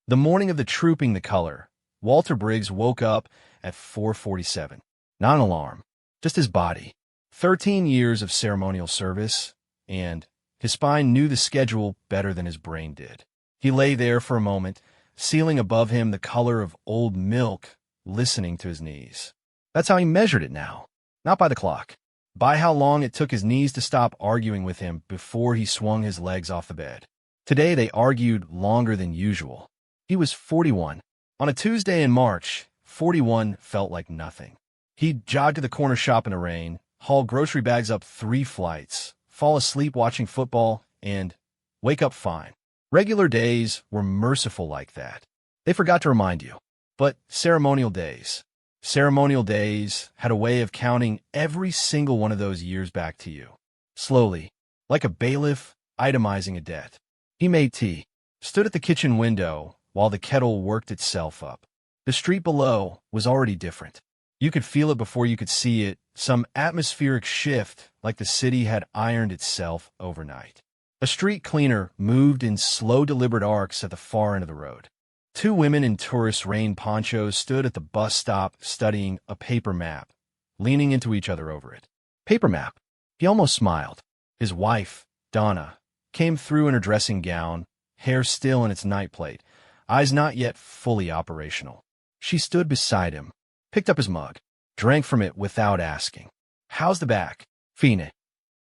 The morning of the Trooping the Color, Walter Briggs woke up at 4:47. Not an alarm, just his body. 13 years of ceremonial service, and his spine knew the schedule better than his brain did. He lay there for a moment, ceiling above him the color of old milk, listening to his knees. That's how he measured it now, not by the clock, by how long it took his knees to stop arguing with him before he swung his legs off the bed. Today they argued longer than usual. He was 41. On a Tuesday in March, 41 felt like nothing. He'd jog to the corner shop in the rain, haul grocery bags up 3 flights, fall asleep watching football, and wake up fine. Regular days were merciful like that. They forgot to remind you. But ceremonial days had a way of counting every single one of those years back to you. Slowly, like a bailiff itemizing a debt. He made tea, stood at the kitchen window while the kettle worked itself up. The street below was already different. You could feel it before you could see it, some atmospheric shift like the city had ironed itself overnight. A street cleaner moved in slow, deliberate arcs at the far end of the road. 2 women in tourist rain ponchos stood at the bus stop studying a paper map, leaning into each other over it. Paper map. He almost smiled. His wife, Donna, came through in her dressing gown, hair still in its nightplate, eyes not yet fully operational. She stood beside him, picked up his mug, drank from it without asking. "How's the back?" "Fine."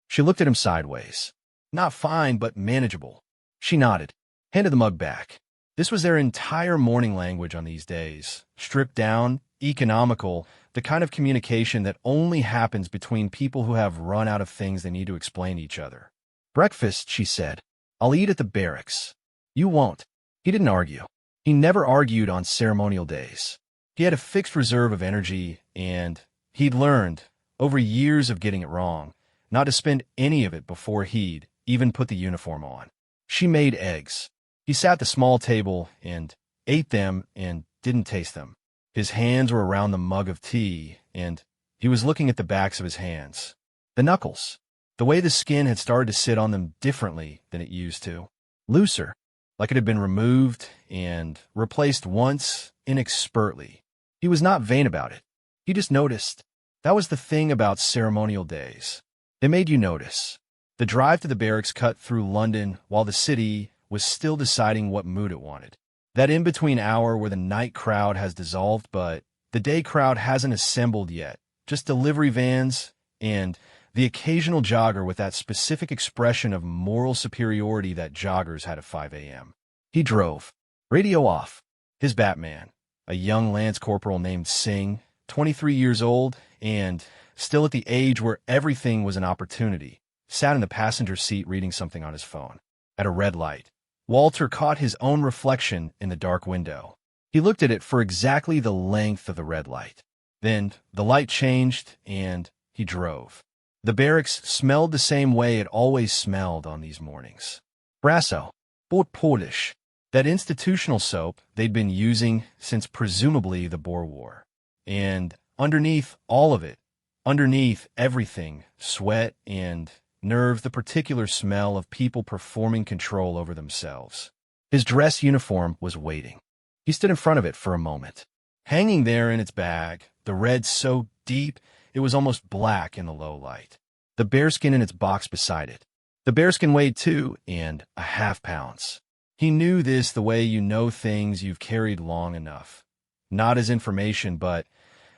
She looked at him sideways. "Not fine, but manageable." She nodded, handed the mug back. This was their entire morning language on these days. Stripped down, economical, the kind of communication that only happens between people who have run out of things they need to explain to each other. "Breakfast," she said. "I'll eat at the barracks." "You won't." He didn't argue. He never argued on ceremonial days. He had a fixed reserve of energy, and he'd learned, over years of getting it wrong, not to spend any of it before he'd even put the uniform on. She made eggs. He sat at the small table and ate them and didn't taste them. His hands were around the mug of tea, and he was looking at the backs of his hands. The knuckles. The way the skin had started to sit on them differently than it used to. Looser, like it had been removed and replaced once inexpertly. He was not vain about it. He just noticed. That was the thing about ceremonial days. They made you notice. The drive to the barracks cut through London while the city was still deciding what mood it wanted. That in-between hour where the night crowd has dissolved, but the day crowd hasn't assembled yet. Just delivery vans and the occasional jogger with that specific expression of moral superiority that joggers had at 5 a.m. He drove. Radio off. His Batman, a young lance corporal named Singh, 23 years old, and still at the age where everything was an opportunity, sat in the passenger seat reading something on his phone. At a red light, Walter caught his own reflection in the dark window. He looked at it for exactly the length of the red light. Then the light changed, and he drove. The barracks smelled the same way it always smelled on these mornings. Brasso, Bot Polish, that institutional soap they'd been using since presumably the Boer War. And underneath all of it, underneath everything, sweat and nerve, the particular smell of people performing control over themselves. His dress uniform was waiting. He stood in front of it for a moment. Hanging there in its bag, the red so deep it was almost black in the low light. The bearskin in its box beside it. The bearskin weighed 2.5 pounds. He knew this the way you know things you've carried long enough. Not as information, but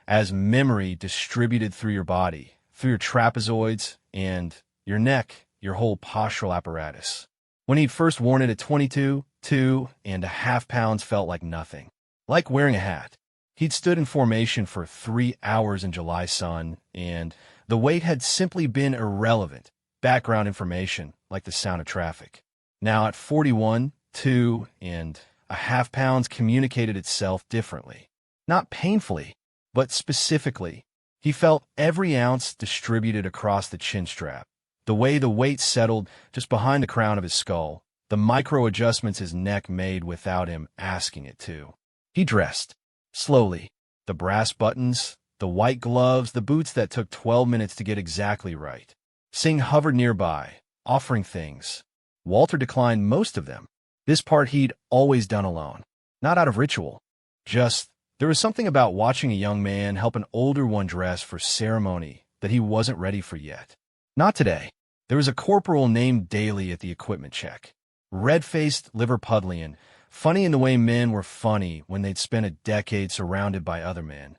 as memory distributed through your body, through your trapezoids and your neck, your whole postural apparatus. When he'd first worn it at 22, 2.5 pounds felt like nothing. Like wearing a hat. He'd stood in formation for 3 hours in July sun, and the weight had simply been irrelevant, background information like the sound of traffic. Now at 41, 2.5 pounds communicated itself differently. Not painfully, but specifically. He felt every ounce distributed across the chin strap. The way the weight settled just behind the crown of his skull, the micro-adjustments his neck made without him asking it to. He dressed. Slowly. The brass buttons, the white gloves, the boots that took 12 minutes to get exactly right. Singh hovered nearby, offering things. Walter declined most of them. This part he'd always done alone. Not out of ritual. Just, there was something about watching a young man help an older one dress for ceremony that he wasn't ready for yet. Not today. There was a corporal named Daly at the equipment check. Red-faced Liverpudlian, funny in the way men were funny when they'd spent a decade surrounded by other men.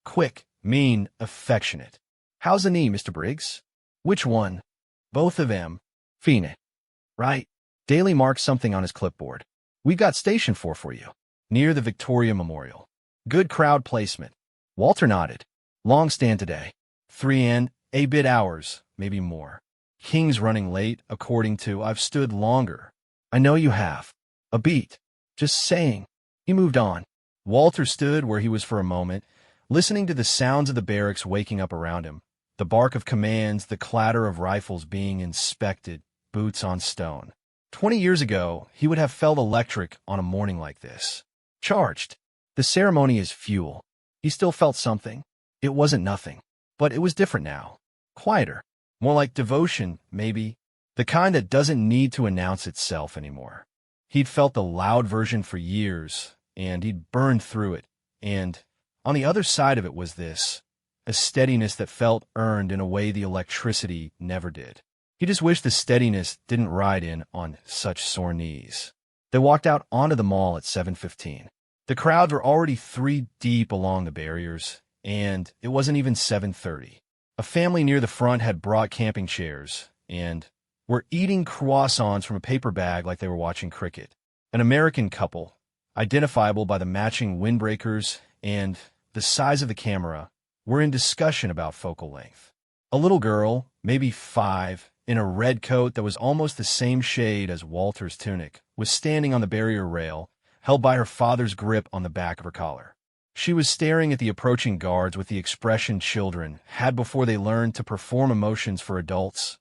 Quick, mean, affectionate. How's the knee, Mr. Briggs? Which one? Both of them. Phoenix. Right. Daly marked something on his clipboard. We've got Station 4 for you. Near the Victoria Memorial. Good crowd placement. Walter nodded. Long stand today. 3 and a bit hours, maybe more. King's running late, according to I've stood longer. I know you have. A beat. Just saying. He moved on. Walter stood where he was for a moment, listening to the sounds of the barracks waking up around him. The bark of commands, the clatter of rifles being inspected, boots on stone. 20 years ago, he would have felt electric on a morning like this. Charged. The ceremony is fuel. He still felt something. It wasn't nothing. But it was different now. Quieter. More like devotion, maybe. The kind that doesn't need to announce itself anymore. He'd felt the loud version for years, and he'd burned through it. And on the other side of it was this, a steadiness that felt earned in a way the electricity never did. He just wished the steadiness didn't ride in on such sore knees. They walked out onto the mall at 7:15. The crowds were already 3 deep along the barriers, and it wasn't even 7:30. A family near the front had brought camping chairs, and were eating croissants from a paper bag like they were watching cricket. An American couple, identifiable by the matching windbreakers and the size of the camera, were in discussion about focal length. A little girl, maybe 5, in a red coat that was almost the same shade as Walter's tunic, was standing on the barrier rail, held by her father's grip on the back of her collar. She was staring at the approaching guards with the expression children had before they learned to perform emotions for adults.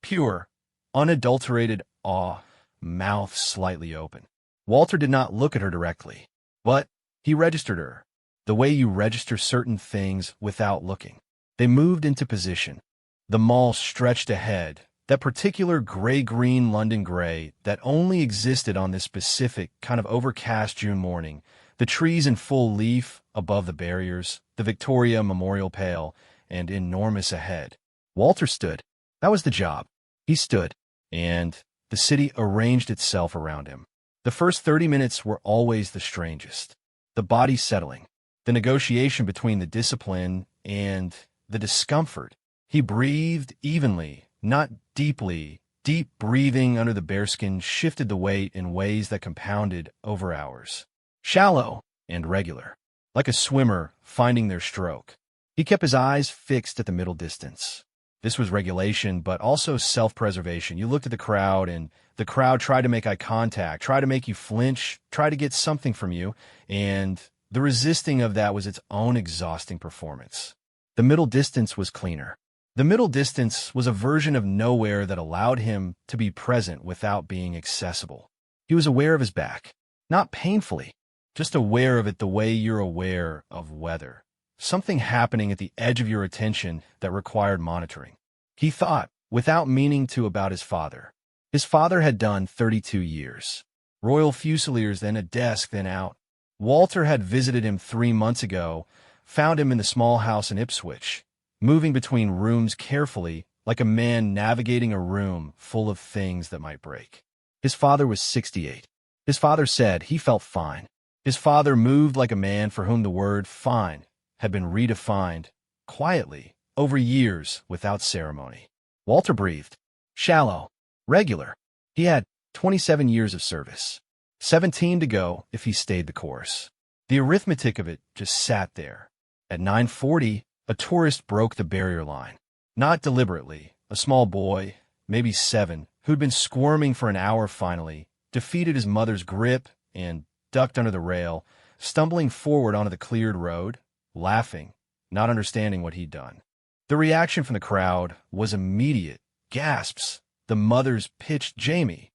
Pure, unadulterated awe, mouth slightly open. Walter did not look at her directly, but he registered her, the way you register certain things without looking. They moved into position. The mall stretched ahead, that particular gray-green London gray that only existed on this specific kind of overcast June morning, the trees in full leaf above the barriers, the Victoria Memorial Pale, and enormous ahead. Walter stood. That was the job. He stood, and the city arranged itself around him. The first 30 minutes were always the strangest. The body settling, the negotiation between the discipline and the discomfort. He breathed evenly, not deeply. Deep breathing under the bearskin shifted the weight in ways that compounded over hours. Shallow and regular, like a swimmer finding their stroke. He kept his eyes fixed at the middle distance. This was regulation, but also self-preservation. You looked at the crowd, and the crowd tried to make eye contact, tried to make you flinch, tried to get something from you, and the resisting of that was its own exhausting performance. The middle distance was cleaner. The middle distance was a version of nowhere that allowed him to be present without being accessible. He was aware of his back, not painfully, just aware of it the way you're aware of weather. Something happening at the edge of your attention that required monitoring. He thought, without meaning to, about his father. His father had done 32 years. Royal Fusiliers, then a desk, then out. Walter had visited him 3 months ago, found him in the small house in Ipswich, moving between rooms carefully, like a man navigating a room full of things that might break. His father was 68. His father said he felt fine. His father moved like a man for whom the word fine had been redefined, quietly, over years, without ceremony. Walter breathed. Shallow. Regular. He had 27 years of service. 17 to go if he stayed the course. The arithmetic of it just sat there. At 9:40, a tourist broke the barrier line. Not deliberately. A small boy, maybe 7, who'd been squirming for an hour finally, defeated his mother's grip and ducked under the rail, stumbling forward onto the cleared road, laughing, not understanding what he'd done. The reaction from the crowd was immediate. Gasps. The mothers pitched Jamie.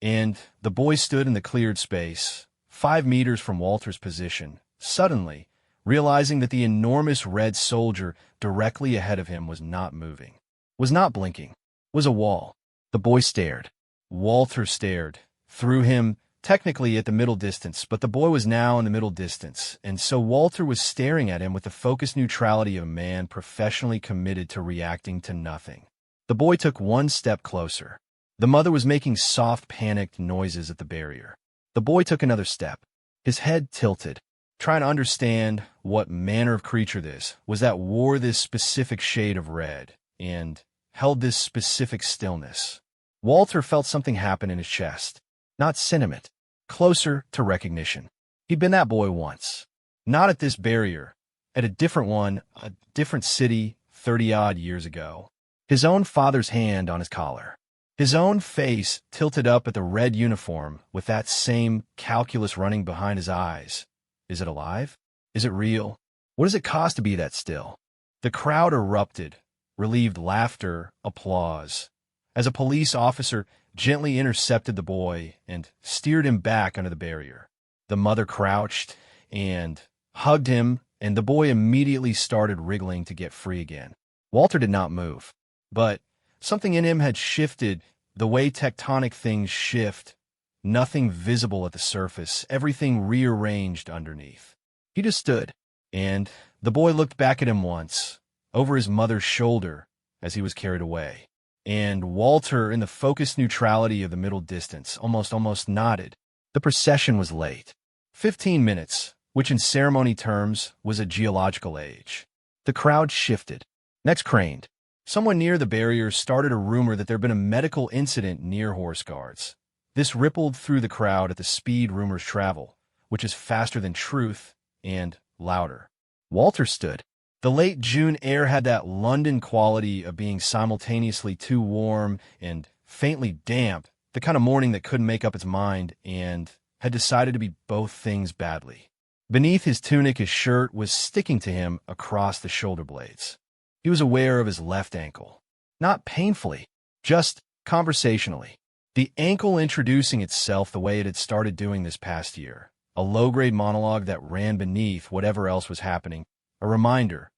And the boy stood in the cleared space, 5 meters from Walter's position, suddenly realizing that the enormous red soldier directly ahead of him was not moving, was not blinking, was a wall. The boy stared. Walter stared. Through him, technically at the middle distance, but the boy was now in the middle distance, and so Walter was staring at him with the focused neutrality of a man professionally committed to reacting to nothing. The boy took one step closer. The mother was making soft, panicked noises at the barrier. The boy took another step, his head tilted, trying to understand what manner of creature this was that wore this specific shade of red and held this specific stillness. Walter felt something happen in his chest. Not sentiment, closer to recognition. He'd been that boy once. Not at this barrier, at a different one, a different city 30-odd years ago. His own father's hand on his collar. His own face tilted up at the red uniform with that same calculus running behind his eyes. Is it alive? Is it real? What does it cost to be that still? The crowd erupted, relieved laughter, applause, as a police officer gently intercepted the boy and steered him back under the barrier. The mother crouched and hugged him, and the boy immediately started wriggling to get free again. Walter did not move, but something in him had shifted the way tectonic things shift. Nothing visible at the surface, everything rearranged underneath. He just stood, and the boy looked back at him once, over his mother's shoulder as he was carried away. And Walter, in the focused neutrality of the middle distance, almost nodded. The procession was late. 15 minutes, which in ceremony terms was a geological age. The crowd shifted. Next craned. Someone near the barrier started a rumor that there had been a medical incident near Horse Guards. This rippled through the crowd at the speed rumors travel, which is faster than truth and louder. Walter stood. The late June air had that London quality of being simultaneously too warm and faintly damp, the kind of morning that couldn't make up its mind and had decided to be both things badly. Beneath his tunic, his shirt was sticking to him across the shoulder blades. He was aware of his left ankle. Not painfully, just conversationally. The ankle introducing itself the way it had started doing this past year. A low-grade monologue that ran beneath whatever else was happening. A reminder,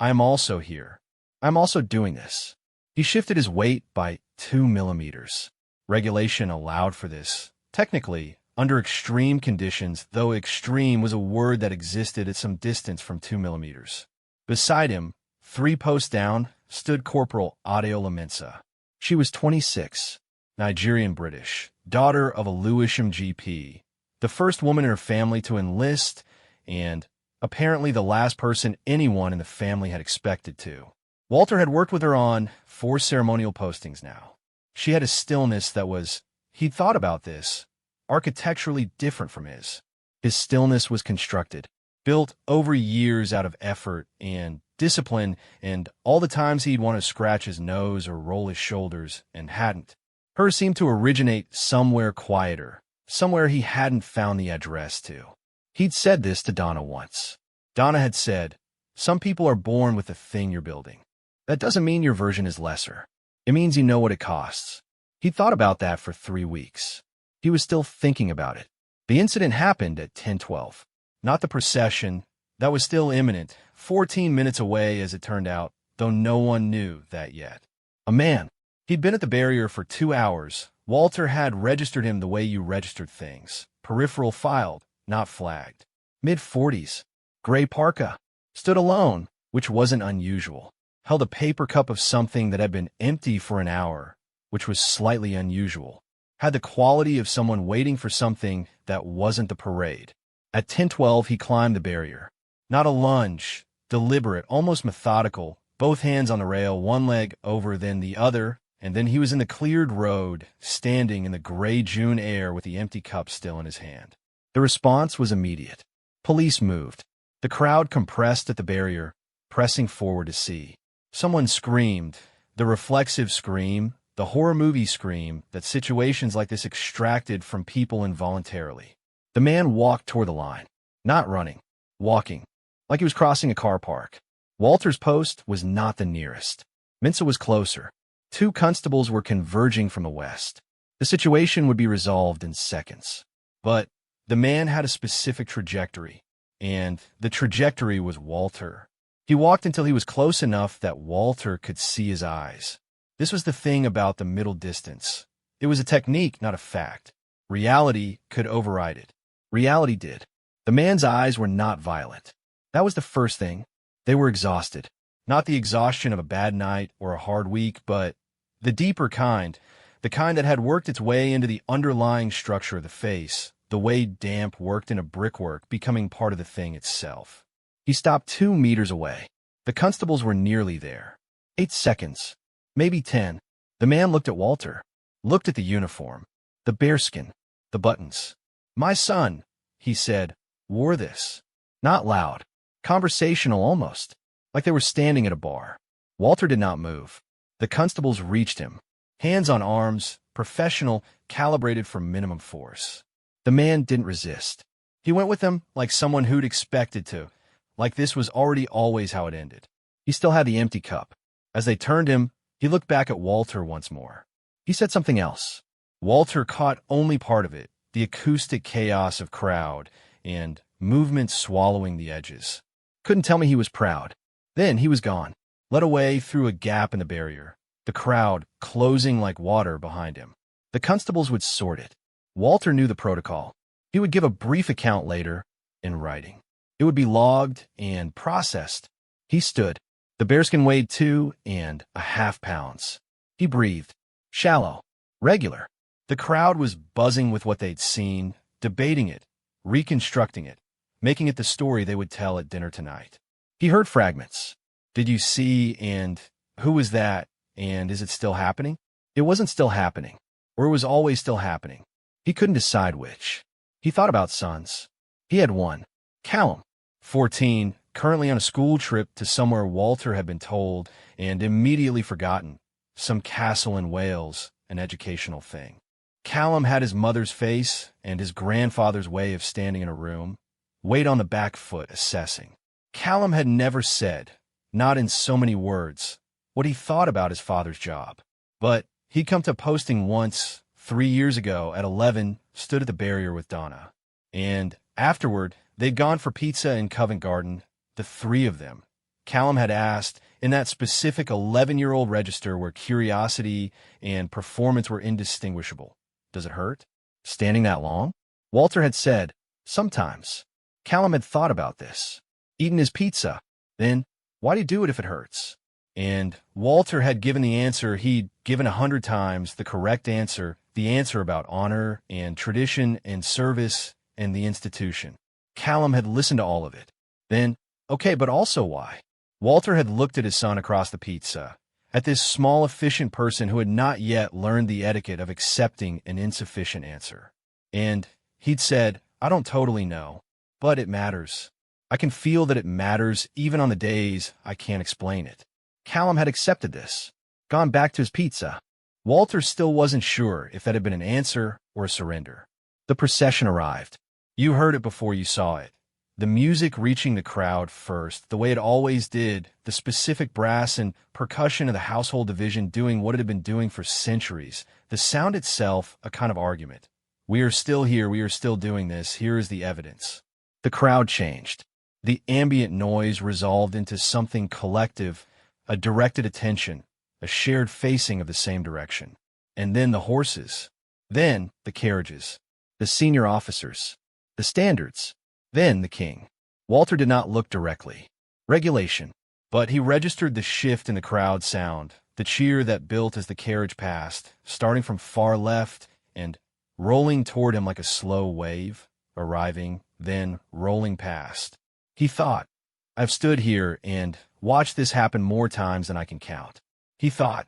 I am also here. I am also doing this. He shifted his weight by 2 millimeters. Regulation allowed for this. Technically, under extreme conditions, though extreme was a word that existed at some distance from 2 millimeters. Beside him, 3 posts down, stood Corporal Adeola Mensah. She was 26, Nigerian-British, daughter of a Lewisham GP, the first woman in her family to enlist, and apparently the last person anyone in the family had expected to. Walter had worked with her on 4 ceremonial postings now. She had a stillness that was, he'd thought about this, architecturally different from his. His stillness was constructed, built over years out of effort and discipline, and all the times he'd want to scratch his nose or roll his shoulders and hadn't. Hers seemed to originate somewhere quieter, somewhere he hadn't found the address to. He'd said this to Donna once. Donna had said, some people are born with the thing you're building. That doesn't mean your version is lesser. It means you know what it costs. He'd thought about that for 3 weeks. He was still thinking about it. The incident happened at 10:12. Not the procession. That was still imminent, 14 minutes away as it turned out, though no one knew that yet. A man. He'd been at the barrier for 2 hours. Walter had registered him the way you registered things. Peripheral filed, not flagged. Mid-40s. Gray parka. Stood alone, which wasn't unusual. Held a paper cup of something that had been empty for an hour, which was slightly unusual. Had the quality of someone waiting for something that wasn't the parade. At 10:12, he climbed the barrier. Not a lunge, deliberate, almost methodical, both hands on the rail, one leg over then the other, and then he was in the cleared road, standing in the gray June air with the empty cup still in his hand. The response was immediate. Police moved. The crowd compressed at the barrier, pressing forward to see. Someone screamed, the reflexive scream, the horror movie scream that situations like this extracted from people involuntarily. The man walked toward the line, not running, walking, like he was crossing a car park. Walter's post was not the nearest. Mensah was closer. 2 constables were converging from the west. The situation would be resolved in seconds. But the man had a specific trajectory, and the trajectory was Walter. He walked until he was close enough that Walter could see his eyes. This was the thing about the middle distance. It was a technique, not a fact. Reality could override it. Reality did. The man's eyes were not violent. That was the first thing. They were exhausted. Not the exhaustion of a bad night or a hard week, but the deeper kind, the kind that had worked its way into the underlying structure of the face, the way damp worked into brickwork, becoming part of the thing itself. He stopped 2 meters away. The constables were nearly there. 8 seconds. Maybe 10. The man looked at Walter. Looked at the uniform. The bearskin. The buttons. "My son," he said, "wore this." Not loud. Conversational almost. Like they were standing at a bar. Walter did not move. The constables reached him. Hands on arms, professional, calibrated for minimum force. The man didn't resist. He went with them like someone who'd expected to, like this was already always how it ended. He still had the empty cup. As they turned him, he looked back at Walter once more. He said something else. Walter caught only part of it, the acoustic chaos of crowd and movement swallowing the edges. Couldn't tell me he was proud. Then he was gone, led away through a gap in the barrier, the crowd closing like water behind him. The constables would sort it. Walter knew the protocol. He would give a brief account later, in writing. It would be logged and processed. He stood. The bearskin weighed 2.5 pounds. He breathed. Shallow. Regular. The crowd was buzzing with what they'd seen, debating it, reconstructing it, making it the story they would tell at dinner tonight. He heard fragments. Did you see, and who was that, and is it still happening? It wasn't still happening, or it was always still happening. He couldn't decide which. He thought about sons. He had one. Callum, 14, currently on a school trip to somewhere Walter had been told and immediately forgotten. Some castle in Wales, an educational thing. Callum had his mother's face and his grandfather's way of standing in a room, weight on the back foot, assessing. Callum had never said, not in so many words, what he thought about his father's job. But he'd come to posting once, 3 years ago, at 11, stood at the barrier with Donna. And afterward, they'd gone for pizza in Covent Garden, the 3 of them. Callum had asked, in that specific 11-year-old register where curiosity and performance were indistinguishable, "Does it hurt? Standing that long?" Walter had said, "Sometimes." Callum had thought about this. Eaten his pizza. Then, why do you do it if it hurts? And Walter had given the answer he'd given 100 times, the correct answer, the answer about honor and tradition and service and the institution. Callum had listened to all of it. Then, okay, but also why? Walter had looked at his son across the pizza, at this small, efficient person who had not yet learned the etiquette of accepting an insufficient answer. And he'd said, "I don't totally know, but it matters. I can feel that it matters even on the days I can't explain it." Callum had accepted this, gone back to his pizza. Walter still wasn't sure if that had been an answer or a surrender. The procession arrived. You heard it before you saw it. The music reaching the crowd first, the way it always did, the specific brass and percussion of the household division doing what it had been doing for centuries, the sound itself a kind of argument. We are still here, we are still doing this, here is the evidence. The crowd changed. The ambient noise resolved into something collective, a directed attention, a shared facing of the same direction. And then the horses. Then the carriages. The senior officers. The standards. Then the king. Walter did not look directly. Regulation. But he registered the shift in the crowd sound, the cheer that built as the carriage passed, starting from far left and rolling toward him like a slow wave, arriving, then rolling past. He thought, I've stood here and watched this happen more times than I can count. He thought,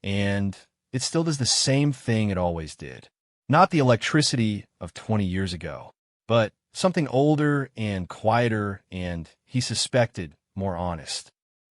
and it still does the same thing it always did. Not the electricity of 20 years ago, but something older and quieter and, he suspected, more honest.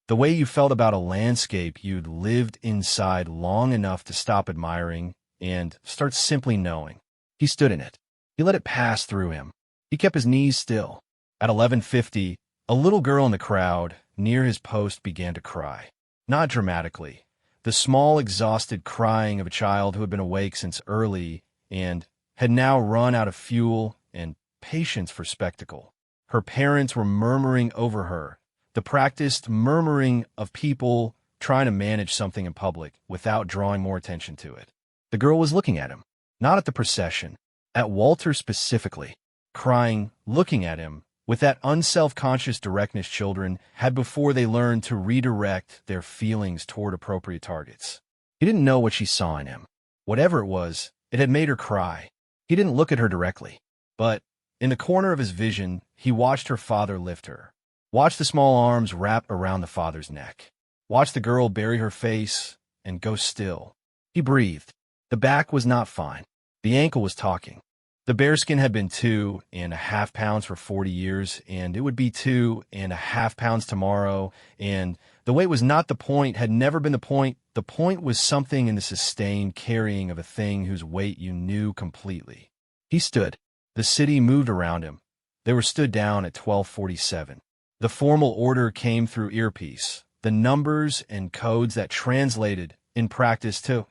The way you felt about a landscape you'd lived inside long enough to stop admiring and start simply knowing. He stood in it. He let it pass through him. He kept his knees still. At 11:50, a little girl in the crowd near his post began to cry. Not dramatically. The small, exhausted crying of a child who had been awake since early and had now run out of fuel and patience for spectacle. Her parents were murmuring over her, the practiced murmuring of people trying to manage something in public without drawing more attention to it. The girl was looking at him, not at the procession, At Walter specifically, crying, looking at him, with that unself-conscious directness children had before they learned to redirect their feelings toward appropriate targets. He didn't know what she saw in him. Whatever it was, it had made her cry. He didn't look at her directly, but in the corner of his vision, he watched her father lift her. Watched the small arms wrap around the father's neck. Watched the girl bury her face and go still. He breathed. The back was not fine. The ankle was talking. The bearskin had been 2.5 pounds for 40 years, and it would be 2.5 pounds tomorrow, and the weight was not the point, had never been the point. The point was something in the sustained carrying of a thing whose weight you knew completely. He stood. The city moved around him. They were stood down at 12:47. The formal order came through earpiece, the numbers and codes that translated, in practice, to,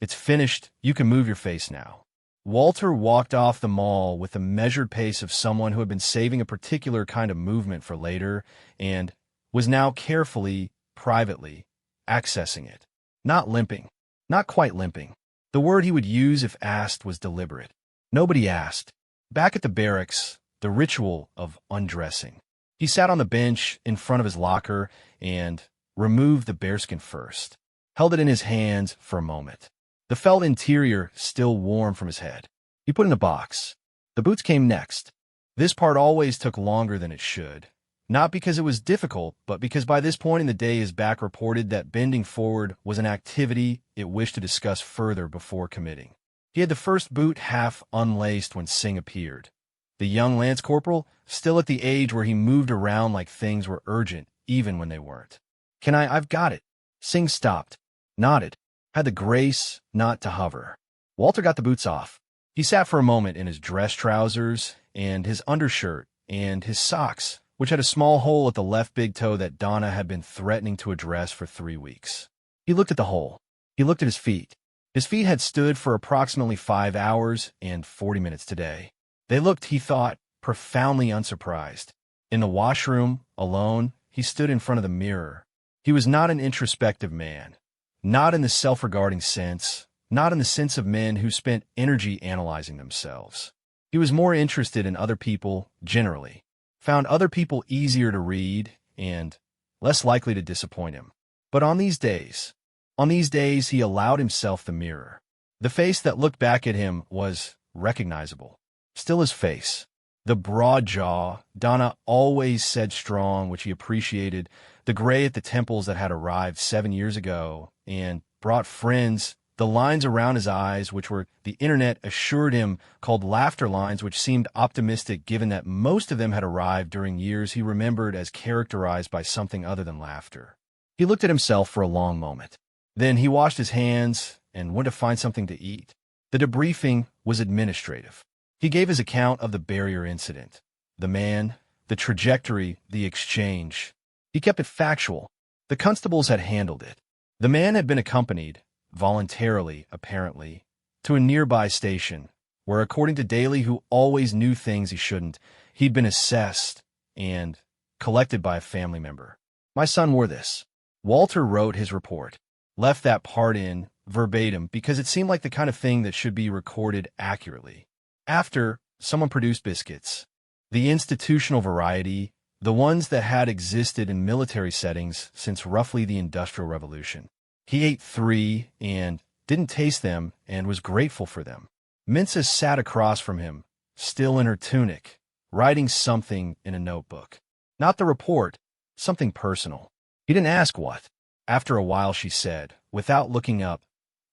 "It's finished, you can move your face now." Walter walked off the mall with the measured pace of someone who had been saving a particular kind of movement for later and was now carefully, privately, accessing it. Not limping. Not quite limping. The word he would use if asked was deliberate. Nobody asked. Back at the barracks, the ritual of undressing. He sat on the bench in front of his locker and removed the bearskin first. Held it in his hands for a moment. The felt interior still warm from his head. He put in a box. The boots came next. This part always took longer than it should. Not because it was difficult, but because by this point in the day his back reported that bending forward was an activity it wished to discuss further before committing. He had the first boot half unlaced when Singh appeared. The young lance corporal, still at the age where he moved around like things were urgent, even when they weren't. I've got it. Singh stopped, nodded, had the grace not to hover. Walter got the boots off. He sat for a moment in his dress trousers and his undershirt and his socks, which had a small hole at the left big toe that Donna had been threatening to address for 3 weeks. He looked at the hole. He looked at his feet. His feet had stood for approximately 5 hours and 40 minutes today. They looked, he thought, profoundly unsurprised. In the washroom, alone, he stood in front of the mirror. He was not an introspective man. Not in the self-regarding sense, not in the sense of men who spent energy analyzing themselves. He was more interested in other people, generally, found other people easier to read and less likely to disappoint him. But on these days, he allowed himself the mirror. The face that looked back at him was recognizable. Still his face. The broad jaw, Donna always said strong, which he appreciated, the gray at the temples that had arrived 7 years ago and brought friends, the lines around his eyes, which were, the internet assured him, called laughter lines, which seemed optimistic given that most of them had arrived during years he remembered as characterized by something other than laughter. He looked at himself for a long moment. Then he washed his hands and went to find something to eat. The debriefing was administrative. He gave his account of the barrier incident. The man, the trajectory, the exchange. He kept it factual. The constables had handled it. The man had been accompanied, voluntarily, apparently, to a nearby station, where, according to Daly, who always knew things he shouldn't, he'd been assessed and collected by a family member. My son wore this. Walter wrote his report. Left that part in, verbatim, because it seemed like the kind of thing that should be recorded accurately. After, someone produced biscuits. The institutional variety, the ones that had existed in military settings since roughly the Industrial Revolution. He ate 3 and didn't taste them and was grateful for them. Minsa sat across from him, still in her tunic, writing something in a notebook. Not the report, something personal. He didn't ask what. After a while she said, without looking up,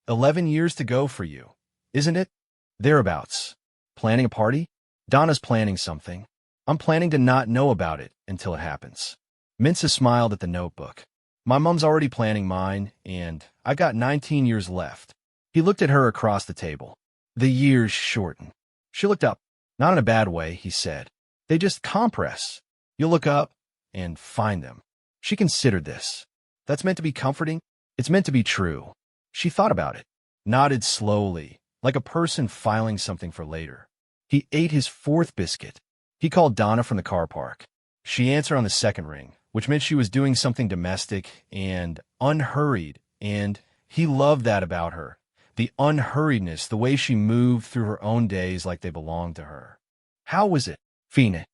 11 years to go for you, isn't it? Thereabouts. Planning a party? Donna's planning something. I'm planning to not know about it until it happens. Minsa smiled at the notebook. My mom's already planning mine, and I got 19 years left. He looked at her across the table. The years shorten. She looked up. Not in a bad way, he said. They just compress. You'll look up and find them. She considered this. That's meant to be comforting? It's meant to be true. She thought about it. Nodded slowly, like a person filing something for later. He ate his 4th biscuit. He called Donna from the car park. She answered on the 2nd ring, which meant she was doing something domestic and unhurried, and he loved that about her, The unhurriedness, the way she moved through her own days like they belonged to her. How was it? Phoenix,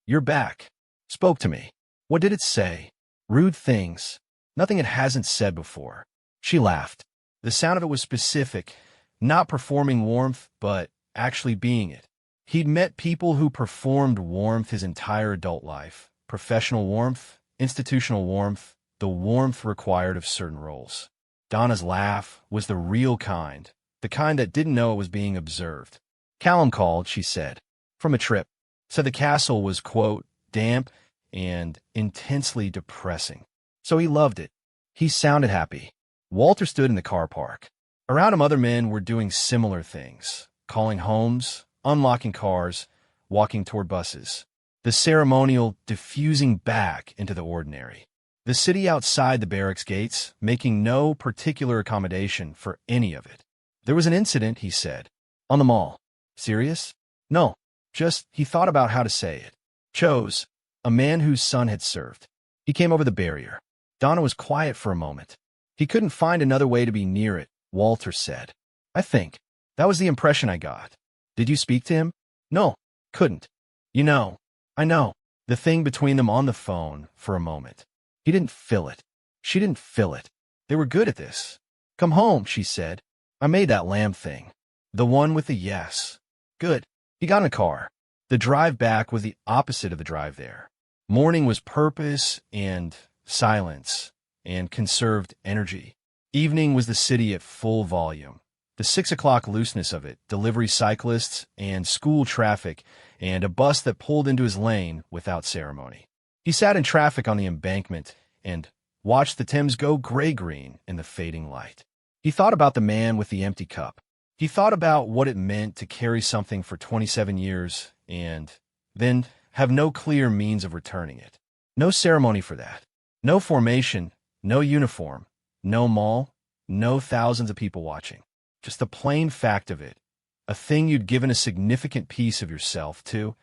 you're back. Spoke to me. What did it say? Rude things. Nothing it hasn't said before. She laughed. The sound of it was specific, not performing warmth, but actually being it. He'd met people who performed warmth his entire adult life. Professional warmth, institutional warmth, the warmth required of certain roles. Donna's laugh was the real kind, the kind that didn't know it was being observed. Callum called, she said, from a trip. Said the castle was, quote, damp and intensely depressing. So he loved it. He sounded happy. Walter stood in the car park. Around him other men were doing similar things, calling homes, unlocking cars, walking toward buses. The ceremonial diffusing back into the ordinary. The city outside the barracks gates, making no particular accommodation for any of it. There was an incident, he said. On the mall. Serious? No. Just, he thought about how to say it. Chose. A man whose son had served. He came over the barrier. Donna was quiet for a moment. He couldn't find another way to be near it, Walter said. I think. That was the impression I got. Did you speak to him? No. Couldn't. You know. I know. The thing between them on the phone for a moment. He didn't feel it. She didn't feel it. They were good at this. Come home, she said. I made that lamb thing. The one with the yes. Good. He got in a car. The drive back was the opposite of the drive there. Morning was purpose and silence and conserved energy. Evening was the city at full volume. The 6 o'clock looseness of it, delivery cyclists and school traffic, and a bus that pulled into his lane without ceremony. He sat in traffic on the embankment and watched the Thames go gray-green in the fading light. He thought about the man with the empty cup. He thought about what it meant to carry something for 27 years and then have no clear means of returning it. No ceremony for that. No formation, no uniform, no mall, no thousands of people watching. Just the plain fact of it, a thing you'd given a significant piece of yourself to,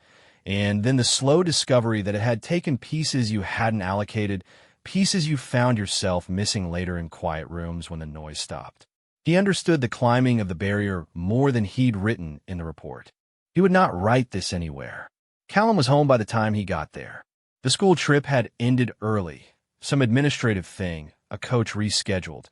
and then the slow discovery that it had taken pieces you hadn't allocated, pieces you found yourself missing later in quiet rooms when the noise stopped. He understood the climbing of the barrier more than he'd written in the report. He would not write this anywhere. Callum was home by the time he got there. The school trip had ended early, some administrative thing, a coach rescheduled,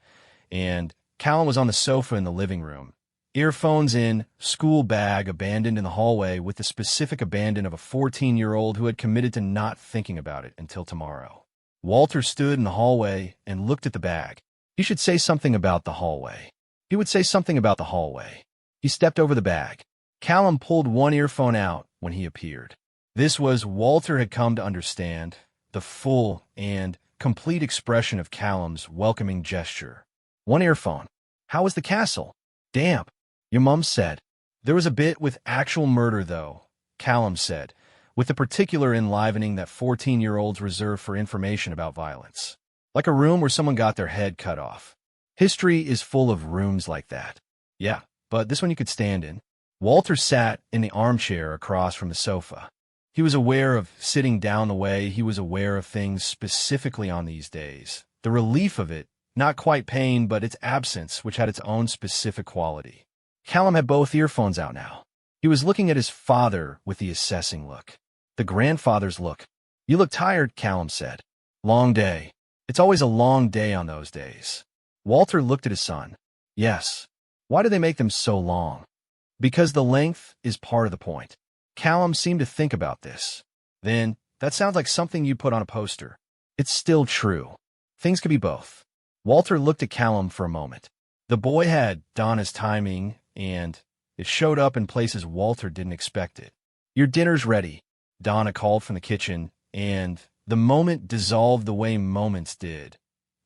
and Callum was on the sofa in the living room, earphones in, school bag abandoned in the hallway with the specific abandon of a 14-year-old who had committed to not thinking about it until tomorrow. Walter stood in the hallway and looked at the bag. He should say something about the hallway. He would say something about the hallway. He stepped over the bag. Callum pulled one earphone out when he appeared. This was, Walter had come to understand, the full and complete expression of Callum's welcoming gesture. One earphone. How was the castle? Damp, your mum said. There was a bit with actual murder, though, Callum said, with the particular enlivening that 14-year-olds reserve for information about violence. Like a room where someone got their head cut off. History is full of rooms like that. Yeah, but this one you could stand in. Walter sat in the armchair across from the sofa. He was aware of sitting down the way he was aware of things specifically on these days. The relief of it, not quite pain, but its absence, which had its own specific quality. Callum had both earphones out now. He was looking at his father with the assessing look. The grandfather's look. You look tired, Callum said. Long day. It's always a long day on those days. Walter looked at his son. Yes. Why do they make them so long? Because the length is part of the point. Callum seemed to think about this. Then, that sounds like something you'd put on a poster. It's still true. Things could be both. Walter looked at Callum for a moment. The boy had Donna's timing, and it showed up in places Walter didn't expect it. Your dinner's ready, Donna called from the kitchen, and the moment dissolved the way moments did.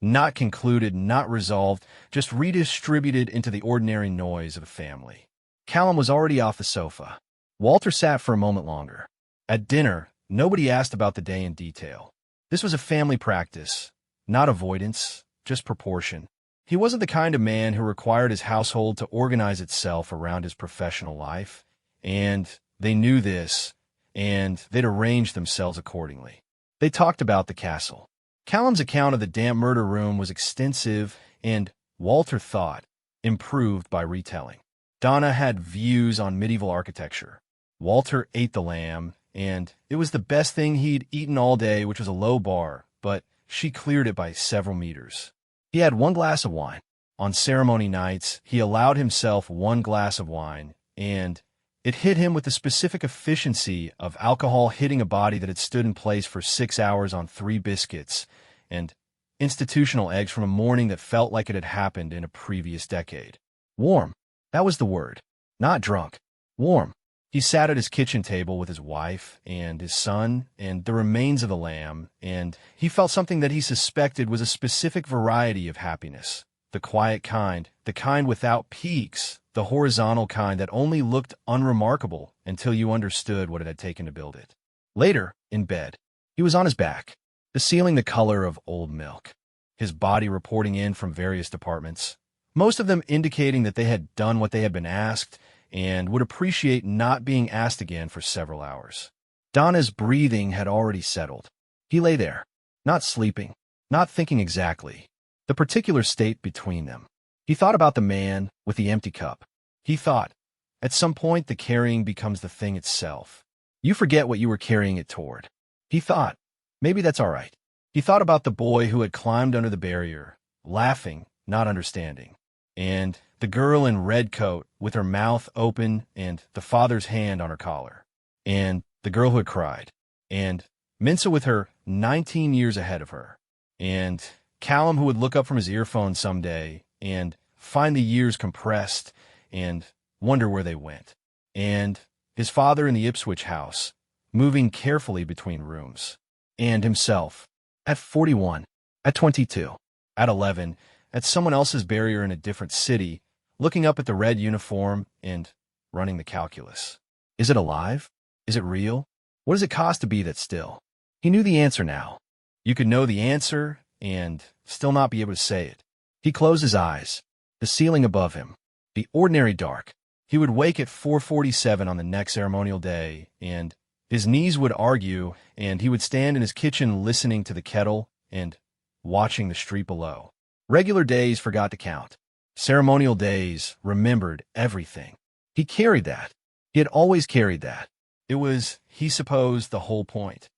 Not concluded, not resolved, just redistributed into the ordinary noise of a family. Callum was already off the sofa. Walter sat for a moment longer. At dinner, nobody asked about the day in detail. This was a family practice, not avoidance, just proportion. He wasn't the kind of man who required his household to organize itself around his professional life, and they knew this, and they'd arranged themselves accordingly. They talked about the castle. Callum's account of the damp murder room was extensive and, Walter thought, improved by retelling. Donna had views on medieval architecture. Walter ate the lamb, and it was the best thing he'd eaten all day, which was a low bar, but she cleared it by several meters. He had one glass of wine. On ceremony nights, he allowed himself one glass of wine, and it hit him with the specific efficiency of alcohol hitting a body that had stood in place for 6 hours on 3 biscuits and institutional eggs from a morning that felt like it had happened in a previous decade. Warm. That was the word. Not drunk. Warm. He sat at his kitchen table with his wife and his son and the remains of the lamb, and he felt something that he suspected was a specific variety of happiness. The quiet kind, the kind without peaks, the horizontal kind that only looked unremarkable until you understood what it had taken to build it. Later, in bed, he was on his back, the ceiling the color of old milk, his body reporting in from various departments, most of them indicating that they had done what they had been asked and would appreciate not being asked again for several hours. Donna's breathing had already settled. He lay there, not sleeping, not thinking exactly, the particular state between them. He thought about the man with the empty cup. He thought, at some point the carrying becomes the thing itself. You forget what you were carrying it toward. He thought, maybe that's all right. He thought about the boy who had climbed under the barrier, laughing, not understanding, and the girl in red coat with her mouth open and the father's hand on her collar, and the girl who had cried, and Minsa with her 19 years ahead of her, and Callum who would look up from his earphones someday and find the years compressed and wonder where they went, and his father in the Ipswich house, moving carefully between rooms, and himself, at 41, at 22, at 11, at someone else's barrier in a different city, looking up at the red uniform and running the calculus. Is it alive? Is it real? What does it cost to be that still? He knew the answer now. You could know the answer and still not be able to say it. He closed his eyes. The ceiling above him. The ordinary dark. He would wake at 4:47 on the next ceremonial day, and his knees would argue, and he would stand in his kitchen listening to the kettle and watching the street below. Regular days forgot to count. Ceremonial days remembered everything. He carried that. He had always carried that. It was, he supposed, the whole point.